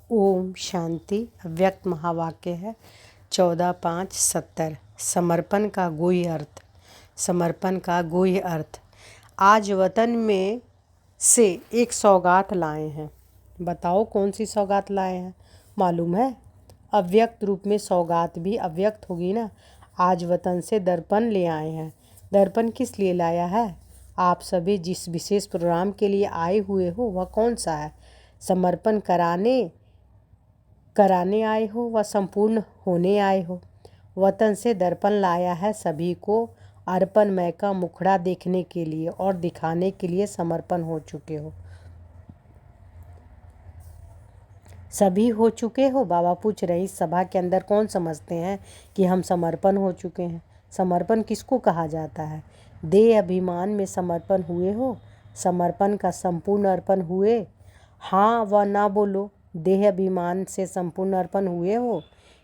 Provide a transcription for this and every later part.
ओम शांति। अव्यक्त महावाक्य है 14/5/70। समर्पण का गुह्य अर्थ। समर्पण का गुह्य अर्थ। आज वतन में से एक सौगात लाए हैं। बताओ कौन सी सौगात लाए हैं? मालूम है? अव्यक्त रूप में सौगात भी अव्यक्त होगी ना। आज वतन से दर्पण ले आए हैं। दर्पण किस लिए लाया है? आप सभी जिस विशेष प्रोग्राम के लिए आए हुए हो वह कौन सा है? समर्पण कराने आए हो व संपूर्ण होने आए हो? वतन से दर्पण लाया है सभी को अर्पणमय का मुखड़ा देखने के लिए और दिखाने के लिए समर्पण हो चुके हो। सभी हो चुके हो? बाबा पूछ रहे इस सभा के अंदर कौन समझते हैं कि हम समर्पण हो चुके हैं? समर्पण किसको कहा जाता है? देह अभिमान में समर्पण हुए हो? समर्पण का संपूर्ण अर्पण हुए? हाँ व ना बोलो। देह अभिमान से संपूर्ण अर्पण हुए हो?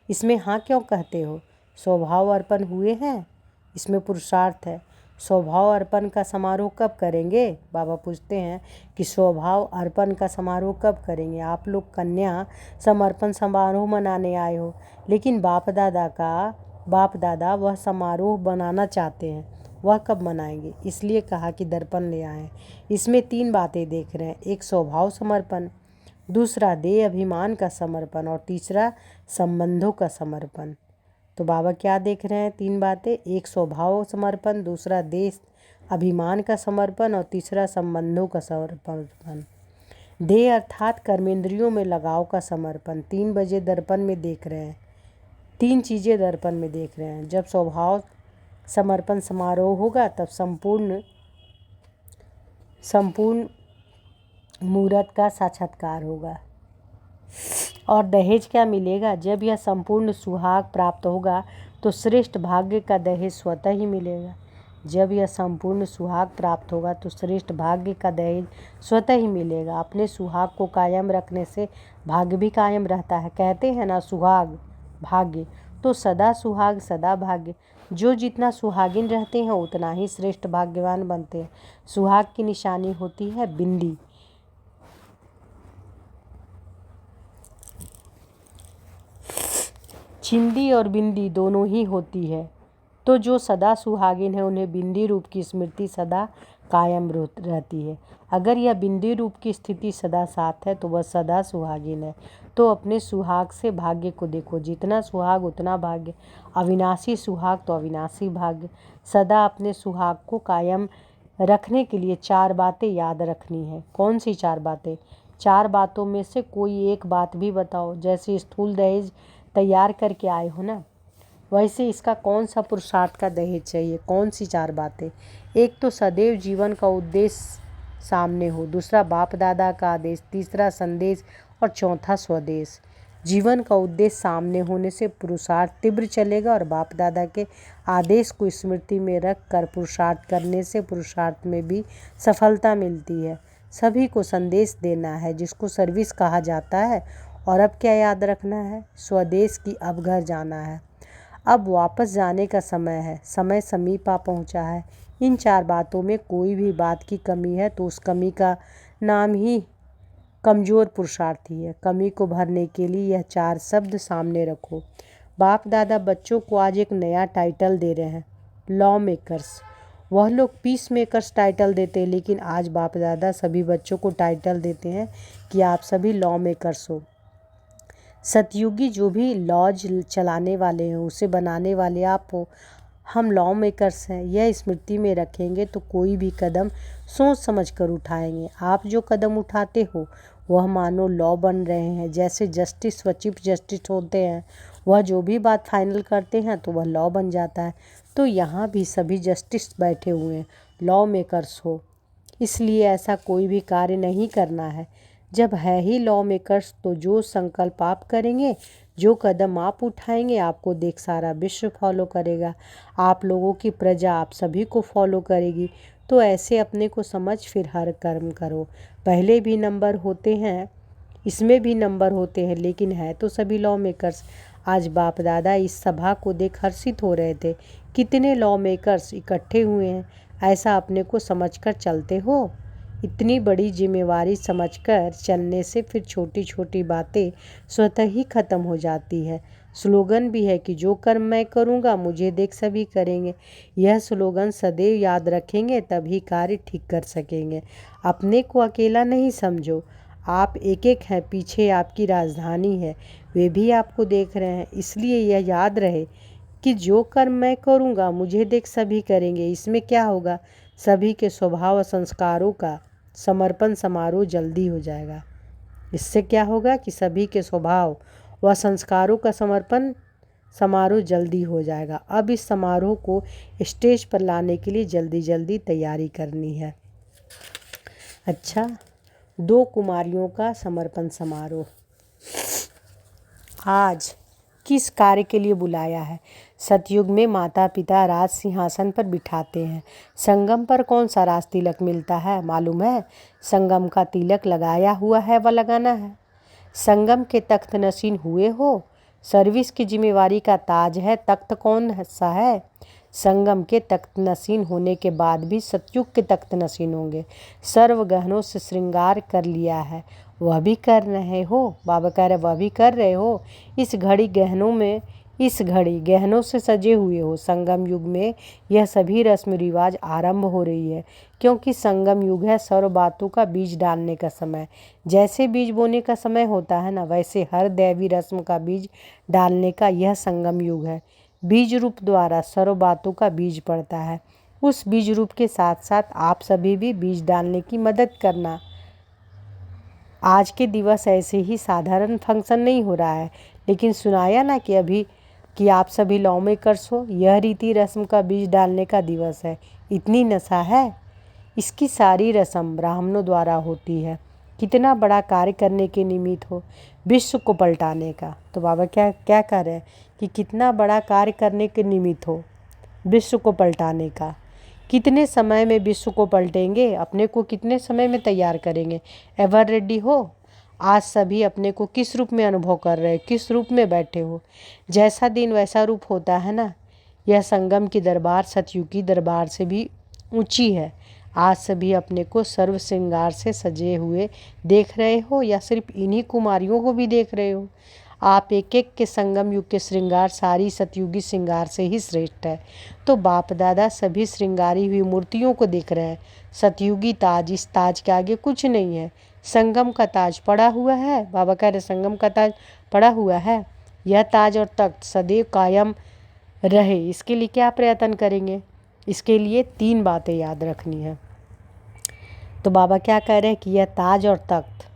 इसमें हाँ क्यों कहते हो? स्वभाव अर्पण हुए हैं? इसमें पुरुषार्थ है। स्वभाव अर्पण का समारोह कब करेंगे? बाबा पूछते हैं कि स्वभाव अर्पण का समारोह कब करेंगे? आप लोग कन्या समर्पण समारोह मनाने आए हो, लेकिन बाप दादा वह समारोह बनाना चाहते हैं। वह कब मनाएंगे? इसलिए कहा कि दर्पण ले आए। इसमें 3 बातें देख रहे हैं। एक स्वभाव समर्पण, दूसरा देह अभिमान का समर्पण और तीसरा संबंधों का समर्पण। तो बाबा क्या देख रहे हैं? 3 बातें। एक स्वभाव समर्पण, दूसरा देह अभिमान का समर्पण और तीसरा संबंधों का समर्पण। देह अर्थात कर्मेंद्रियों में लगाव का समर्पण 3 बजे दर्पण में देख रहे हैं। 3 चीज़ें दर्पण में देख रहे हैं। जब स्वभाव समर्पण समारोह होगा तब संपूर्ण मूर्त का साक्षात्कार होगा। और दहेज क्या मिलेगा? जब यह संपूर्ण सुहाग प्राप्त होगा तो श्रेष्ठ भाग्य का दहेज स्वतः ही मिलेगा। जब यह संपूर्ण सुहाग प्राप्त होगा तो श्रेष्ठ भाग्य का दहेज स्वतः ही मिलेगा। अपने सुहाग को कायम रखने से भाग्य भी कायम रहता है। कहते हैं ना, सुहाग भाग्य, तो सदा सुहाग सदा भाग्य। जो जितना सुहागिन रहते हैं उतना ही श्रेष्ठ भाग्यवान बनते हैं। सुहाग की निशानी होती है बिंदी। चिंदी और बिंदी दोनों ही होती है। तो जो सदा सुहागिन है उन्हें बिंदी रूप की स्मृति सदा कायम रहती है। अगर यह बिंदी रूप की स्थिति सदा साथ है तो वह सदा सुहागिन है। तो अपने सुहाग से भाग्य को देखो। जितना सुहाग उतना भाग्य। अविनाशी सुहाग तो अविनाशी भाग्य। सदा अपने सुहाग को कायम रखने के लिए 4 बातें याद रखनी है। कौन सी 4 बातें? 4 बातों में से कोई एक बात भी बताओ। जैसे स्थूल दहेज तैयार करके आए हो ना, वैसे इसका कौन सा पुरुषार्थ का दहेज चाहिए? कौन सी 4 बातें? एक तो सदैव जीवन का उद्देश्य सामने हो, दूसरा बाप दादा का आदेश, तीसरा संदेश और चौथा स्वदेश। जीवन का उद्देश्य सामने होने से पुरुषार्थ तीव्र चलेगा और बाप दादा के आदेश को स्मृति में रख कर पुरुषार्थ करने से पुरुषार्थ में भी सफलता मिलती है। सभी को संदेश देना है जिसको सर्विस कहा जाता है। और अब क्या याद रखना है? स्वदेश की अब घर जाना है। अब वापस जाने का समय है। समय समीप आ पहुंचा है। इन 4 बातों में कोई भी बात की कमी है तो उस कमी का नाम ही कमज़ोर पुरुषार्थी है। कमी को भरने के लिए यह 4 शब्द सामने रखो। बाप दादा बच्चों को आज एक नया टाइटल दे रहे हैं, लॉ मेकर्स। वह लोग पीस मेकर्स टाइटल देते हैं, लेकिन आज बाप दादा सभी बच्चों को टाइटल देते हैं कि आप सभी लॉ मेकर्स हो। सतयुगी जो भी लॉज चलाने वाले हैं उसे बनाने वाले आप हो। हम लॉ मेकर्स हैं। यह स्मृति में रखेंगे तो कोई भी कदम सोच समझ कर उठाएंगे। आप जो कदम उठाते हो वह मानो लॉ बन रहे हैं। जैसे जस्टिस व चीफ जस्टिस होते हैं, वह जो भी बात फाइनल करते हैं तो वह लॉ बन जाता है। तो यहाँ भी सभी जस्टिस बैठे हुए हैं, लॉ मेकर्स हो। इसलिए ऐसा कोई भी कार्य नहीं करना है। जब है ही लॉ मेकर्स तो जो संकल्प आप करेंगे, जो कदम आप उठाएंगे, आपको देख सारा विश्व फॉलो करेगा। आप लोगों की प्रजा आप सभी को फॉलो करेगी। तो ऐसे अपने को समझ फिर हर कर्म करो। पहले भी नंबर होते हैं, इसमें भी नंबर होते हैं, लेकिन है तो सभी लॉ मेकर्स। आज बाप दादा इस सभा को देख हर्षित हो रहे थे। कितने लॉ मेकर्स इकट्ठे हुए हैं, ऐसा अपने को समझकर चलते हो? इतनी बड़ी जिम्मेवारी समझकर चलने से फिर छोटी छोटी बातें स्वतः ही खत्म हो जाती है। स्लोगन भी है कि जो कर्म मैं करूँगा मुझे देख सभी करेंगे। यह स्लोगन सदैव याद रखेंगे तभी कार्य ठीक कर सकेंगे। अपने को अकेला नहीं समझो, आप एक एक हैं, पीछे आपकी राजधानी है, वे भी आपको देख रहे हैं। इसलिए यह याद रहे कि जो कर्म मैं करूँगा मुझे देख सभी करेंगे। इसमें क्या होगा, सभी के स्वभाव और संस्कारों का समर्पण समारोह जल्दी हो जाएगा। इससे क्या होगा कि सभी के स्वभाव व संस्कारों का समर्पण समारोह जल्दी हो जाएगा। अब इस समारोह को स्टेज पर लाने के लिए जल्दी जल्दी तैयारी करनी है। अच्छा, 2 कुमारियों का समर्पण समारोह। आज किस कार्य के लिए बुलाया है? सतयुग में माता पिता राज सिंहासन पर बिठाते हैं। संगम पर कौन सा राज तिलक मिलता है मालूम है? संगम का तिलक लगाया हुआ है व लगाना है। संगम के तख्त नशीन हुए हो, सर्विस की जिम्मेवारी का ताज है, तख्त कौन सा है? संगम के तख्त नशीन होने के बाद भी सतयुग के तख्त नशीन होंगे। सर्व गहनों से श्रृंगार कर लिया है, वह भी कर रहे हो। बाबा कह रहे वह भी कर रहे हो। इस घड़ी गहनों से सजे हुए हो। संगम युग में यह सभी रस्म रिवाज आरंभ हो रही है, क्योंकि संगम युग है सर्व बातों का बीज डालने का समय। जैसे बीज बोने का समय होता है ना, वैसे हर दैवी रस्म का बीज डालने का यह संगम युग है। बीज रूप द्वारा सर्व बातों का बीज पड़ता है। उस बीज रूप के साथ साथ आप सभी भी बीज डालने की मदद करना। आज के दिवस ऐसे ही साधारण फंक्शन नहीं हो रहा है, लेकिन सुनाया ना कि आप सभी लौ में करसो। यह रीति रस्म का बीज डालने का दिवस है। इतनी नशा है। इसकी सारी रस्म ब्राह्मणों द्वारा होती है। कितना बड़ा कार्य करने के निमित्त हो, विश्व को पलटाने का। तो बाबा क्या कह रहे हैं कि कितना बड़ा कार्य करने के निमित्त हो, विश्व को पलटाने का। कितने समय में विश्व को पलटेंगे, अपने को कितने समय में तैयार करेंगे, एवर रेडी हो। आज सभी अपने को किस रूप में अनुभव कर रहे हैं, किस रूप में बैठे हो। जैसा दिन वैसा रूप होता है ना। यह संगम की दरबार सतयुग की दरबार से भी ऊंची है। आज सभी अपने को सर्व श्रृंगार से सजे हुए देख रहे हो, या सिर्फ इन्हीं कुमारियों को भी देख रहे हो? आप एक एक के संगम युग के श्रृंगार सारी सतयुगी श्रृंगार से ही श्रेष्ठ है। तो बाप दादा सभी श्रृंगारी हुई मूर्तियों को देख रहे हैं। सतयुगी ताज, इस ताज के आगे कुछ नहीं है। संगम का ताज पड़ा हुआ है। बाबा कह रहे संगम का ताज पड़ा हुआ है। यह ताज और तख्त सदैव कायम रहे, इसके लिए क्या प्रयत्न करेंगे? इसके लिए 3 बातें याद रखनी है। तो बाबा क्या कह रहे हैं कि यह ताज और तख्त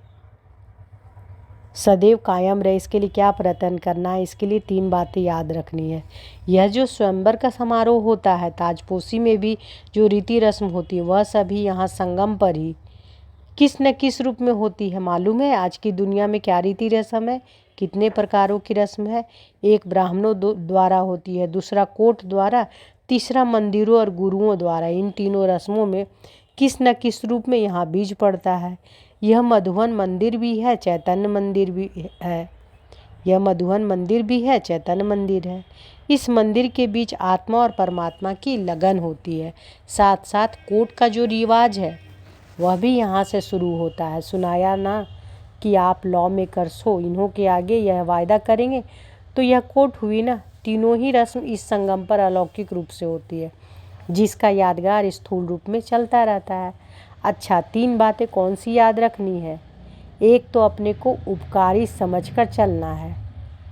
सदैव कायम रहे, इसके लिए क्या प्रयत्न करना है? इसके लिए 3 बातें याद रखनी है। यह जो स्वयंवर का समारोह होता है, ताजपोशी में भी जो रीति रस्म होती है, वह सभी यहाँ संगम पर ही किस न किस रूप में होती है। मालूम है आज की दुनिया में क्या रीति रस्म है, कितने प्रकारों की रस्म है? एक ब्राह्मणों द्वारा होती है, दूसरा कोर्ट द्वारा, तीसरा मंदिरों और गुरुओं द्वारा। इन तीनों रस्मों में किस न किस रूप में यहाँ बीज पड़ता है। यह मधुवन मंदिर भी है, चैतन्य मंदिर भी है। यह मधुवन मंदिर भी है, चैतन्य मंदिर है। इस मंदिर के बीच आत्मा और परमात्मा की लगन होती है। साथ साथ कोर्ट का जो रिवाज है वह भी यहाँ से शुरू होता है। सुनाया ना कि आप लॉ मेकर्स हो, इन्हों के आगे यह वायदा करेंगे, तो यह कोर्ट हुई ना। तीनों ही रस्म इस संगम पर अलौकिक रूप से होती है, जिसका यादगार स्थूल रूप में चलता रहता है। अच्छा, 3 बातें कौन सी याद रखनी है? एक तो अपने को उपकारी समझकर चलना है।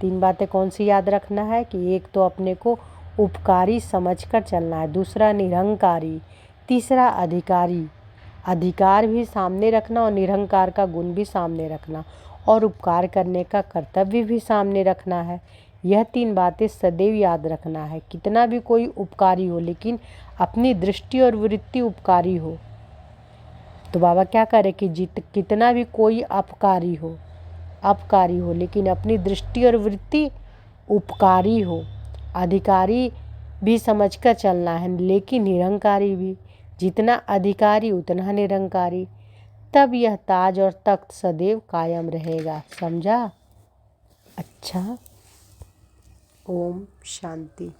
3 बातें कौन सी याद रखना है कि एक तो अपने को उपकारी समझकर चलना है, दूसरा निरहंकारी, तीसरा अधिकारी। अधिकार भी सामने रखना और निरहंकार का गुण भी सामने रखना, और उपकार करने का कर्तव्य भी सामने रखना है। यह 3 बातें सदैव याद रखना है। कितना भी कोई उपकारी हो, लेकिन अपनी दृष्टि और वृत्ति उपकारी हो। तो बाबा क्या करे कि कितना भी कोई अपकारी हो, लेकिन अपनी दृष्टि और वृत्ति उपकारी हो। अधिकारी भी समझकर चलना है, लेकिन निरहंकारी भी। जितना अधिकारी उतना निरहंकारी, तब यह ताज और तख्त सदैव कायम रहेगा। समझा? अच्छा, ओम शांति।